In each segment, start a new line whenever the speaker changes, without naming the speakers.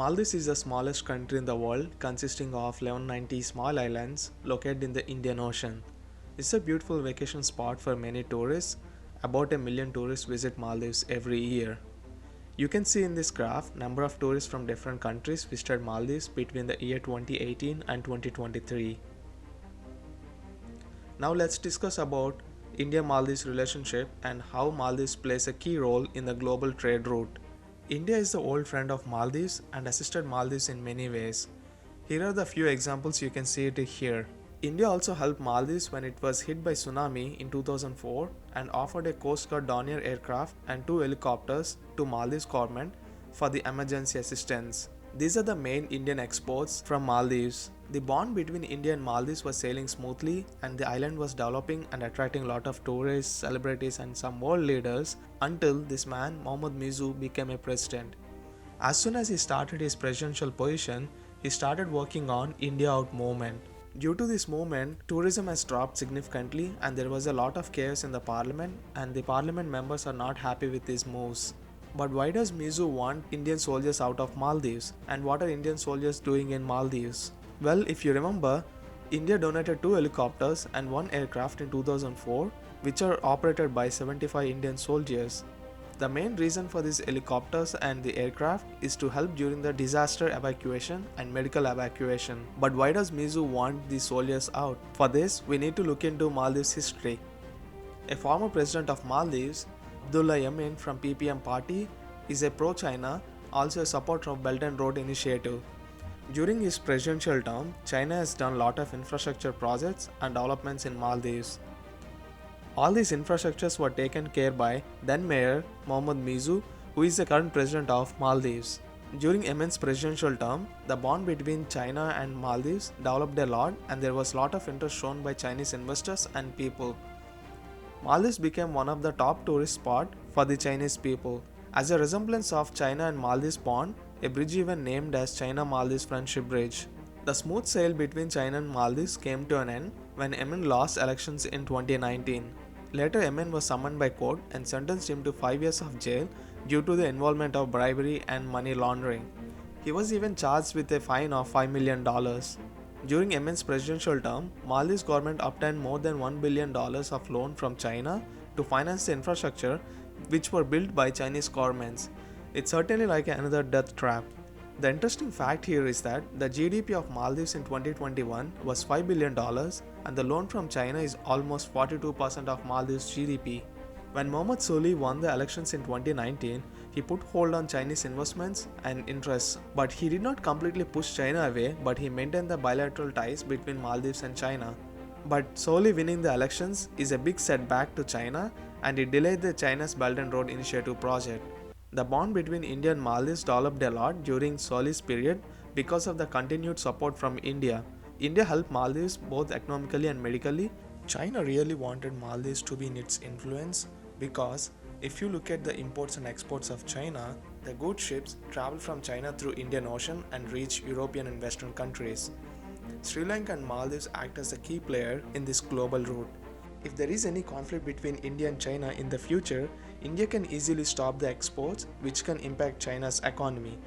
Maldives is the smallest country in the world, consisting of 1190 small islands located in the Indian Ocean. It's a beautiful vacation spot for many tourists. About a million tourists visit Maldives every year. You can see in this graph number of tourists from different countries visited Maldives between the year 2018 and 2023. Now let's discuss about India-Maldives relationship and how Maldives plays a key role in the global trade route. India is the old friend of Maldives and assisted Maldives in many ways. Here are the few examples, you can see it here. India also helped Maldives when it was hit by tsunami in 2004 and offered a Coast Guard Dornier aircraft and two helicopters to Maldives government for the emergency assistance. These are the main Indian exports from Maldives. The bond between India and Maldives was sailing smoothly and the island was developing and attracting a lot of tourists, celebrities and some world leaders until this man Mohammad Mizu became a president. As soon as he started his presidential position, he started working on India Out movement. Due to this movement, tourism has dropped significantly and there was a lot of chaos in the parliament and the parliament members are not happy with these moves. But why does Mizu want Indian soldiers out of Maldives? And what are Indian soldiers doing in Maldives? Well, if you remember, India donated two helicopters and one aircraft in 2004, which are operated by 75 Indian soldiers. The main reason for these helicopters and the aircraft is to help during the disaster evacuation and medical evacuation. But why does Mizu want these soldiers out? For this, we need to look into Maldives history. A former president of Maldives, Abdullah Yamin from PPM party, is a pro-China, also a supporter of Belt and Road Initiative. During his presidential term, China has done a lot of infrastructure projects and developments in Maldives. All these infrastructures were taken care by then Mayor Mohammad Mizu, who is the current president of Maldives. During Yemen's presidential term, the bond between China and Maldives developed a lot and there was a lot of interest shown by Chinese investors and people. Maldives became one of the top tourist spots for the Chinese people. As a resemblance of China and Maldives bond, a bridge even named as China-Maldives Friendship Bridge. The smooth sail between China and Maldives came to an end when Yemen lost elections in 2019. Later, Yemen was summoned by court and sentenced him to 5 years of jail due to the involvement of bribery and money laundering. He was even charged with a fine of $5 million. During Yemen's presidential term, Maldives government obtained more than $1 billion of loan from China to finance the infrastructure which were built by Chinese governments. It's certainly like another death trap. The interesting fact here is that the GDP of Maldives in 2021 was $5 billion and the loan from China is almost 42% of Maldives' GDP. When Mohammad Soli won the elections in 2019, he put hold on Chinese investments and interests, but he did not completely push China away, but he maintained the bilateral ties between Maldives and China. But Soli winning the elections is a big setback to China and it delayed the China's Belt and Road Initiative project. The bond between India and Maldives developed a lot during Soli's period because of the continued support from India. India helped Maldives both economically and medically. China really wanted Maldives to be in its influence because if you look at the imports and exports of China, the goods ships travel from China through Indian Ocean and reach European and Western countries. Sri Lanka and Maldives act as a key player in this global route. If there is any conflict between India and China in the future, India can easily stop the exports which can impact China's economy.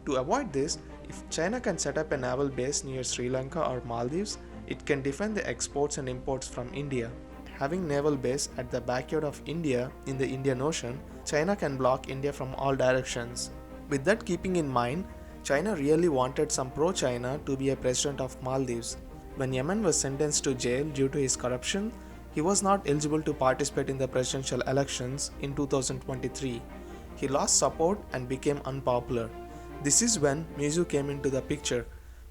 To avoid this, if China can set up a naval base near Sri Lanka or Maldives, it can defend the exports and imports from India. Having naval base at the backyard of India in the Indian Ocean, China can block India from all directions. With that keeping in mind, China really wanted some pro-China to be a president of Maldives. When Yemen was sentenced to jail due to his corruption, he was not eligible to participate in the presidential elections in 2023. He lost support and became unpopular. This is when Mizu came into the picture.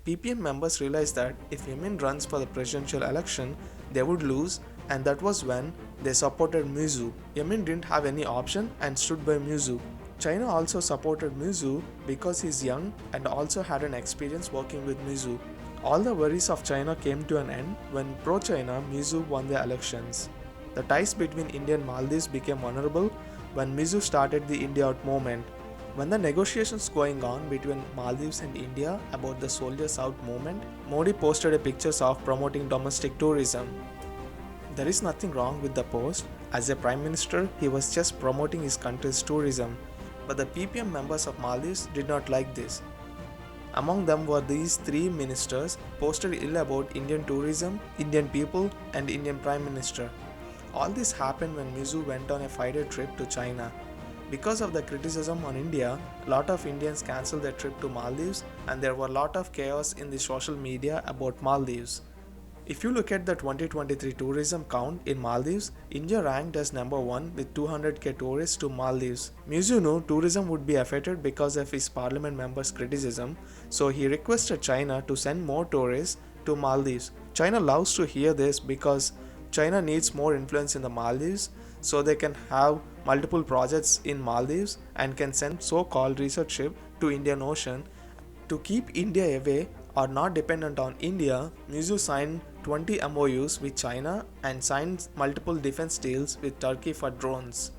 PPM members realized that if Yemen runs for the presidential election, they would lose, and that was when they supported Mizu. Yemen didn't have any option and stood by Mizu. China also supported Mizu because he's young and also had an experience working with Mizu. All the worries of China came to an end when pro-China Mizu won the elections. The ties between India and Maldives became vulnerable when Mizu started the India Out movement. When the negotiations going on between Maldives and India about the Soldiers Out movement, Modi posted a pictures of promoting domestic tourism. There is nothing wrong with the post. As a Prime Minister, he was just promoting his country's tourism. But the PPM members of Maldives did not like this. Among them were these three ministers posted ill about Indian tourism, Indian people, and Indian Prime Minister. All this happened when Mizu went on a 5-day trip to China. Because of the criticism on India, a lot of Indians cancelled their trip to Maldives and there were a lot of chaos in the social media about Maldives. If you look at the 2023 tourism count in Maldives, India ranked as number 1 with 200k tourists to Maldives. Mizu knew tourism would be affected because of his parliament members' criticism, so he requested China to send more tourists to Maldives. China loves to hear this because China needs more influence in the Maldives so they can have multiple projects in Maldives and can send so-called research ship to Indian Ocean. To keep India away or not dependent on India, Mizu signed 20 MOUs with China and signed multiple defense deals with Turkey for drones.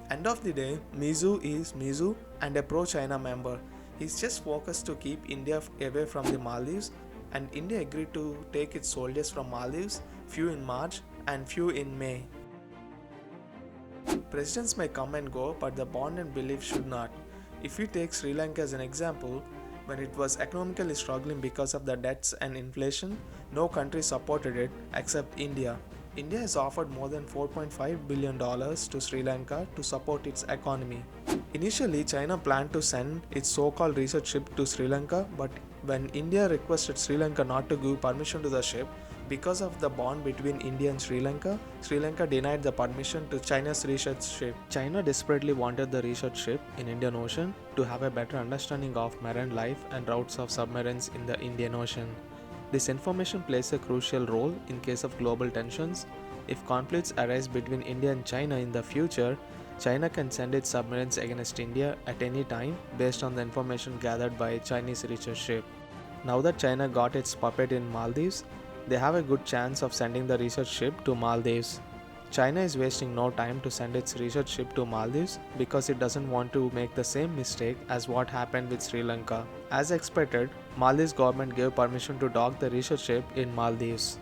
End of the day, Mizu is Mizu and a pro-China member. He's just focused to keep India away from the Maldives, and India agreed to take its soldiers from Maldives, few in March and few in May. Presidents may come and go, but the bond and belief should not. If we take Sri Lanka as an example, when it was economically struggling because of the debts and inflation, no country supported it except India. India has offered more than $4.5 billion to Sri Lanka to support its economy. Initially, China planned to send its so-called research ship to Sri Lanka, but when India requested Sri Lanka not to give permission to the ship, because of the bond between India and Sri Lanka denied the permission to China's research ship. China desperately wanted the research ship in Indian Ocean to have a better understanding of marine life and routes of submarines in the Indian Ocean. This information plays a crucial role in case of global tensions. If conflicts arise between India and China in the future, China can send its submarines against India at any time based on the information gathered by a Chinese research ship. Now that China got its puppet in Maldives, they have a good chance of sending the research ship to Maldives. China is wasting no time to send its research ship to Maldives because it doesn't want to make the same mistake as what happened with Sri Lanka. As expected, Maldives government gave permission to dock the research ship in Maldives.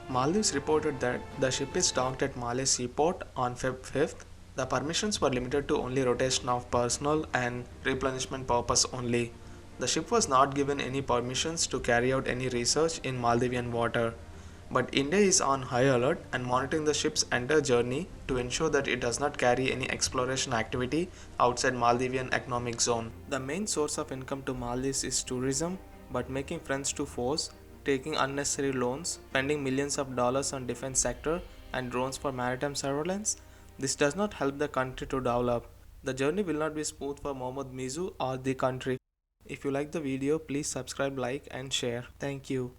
Maldives reported that the ship is docked at Malé seaport on Feb 5th. The permissions were limited to only rotation of personnel and replenishment purpose only. The ship was not given any permissions to carry out any research in Maldivian water. But India is on high alert and monitoring the ship's entire journey to ensure that it does not carry any exploration activity outside Maldivian economic zone. The main source of income to Maldives is tourism, but making friends to force, taking unnecessary loans, spending millions of dollars on defense sector and drones for maritime surveillance, this does not help the country to develop. The journey will not be smooth for Mohammad Mizu or the country. If you like the video, please subscribe, like and share. Thank you.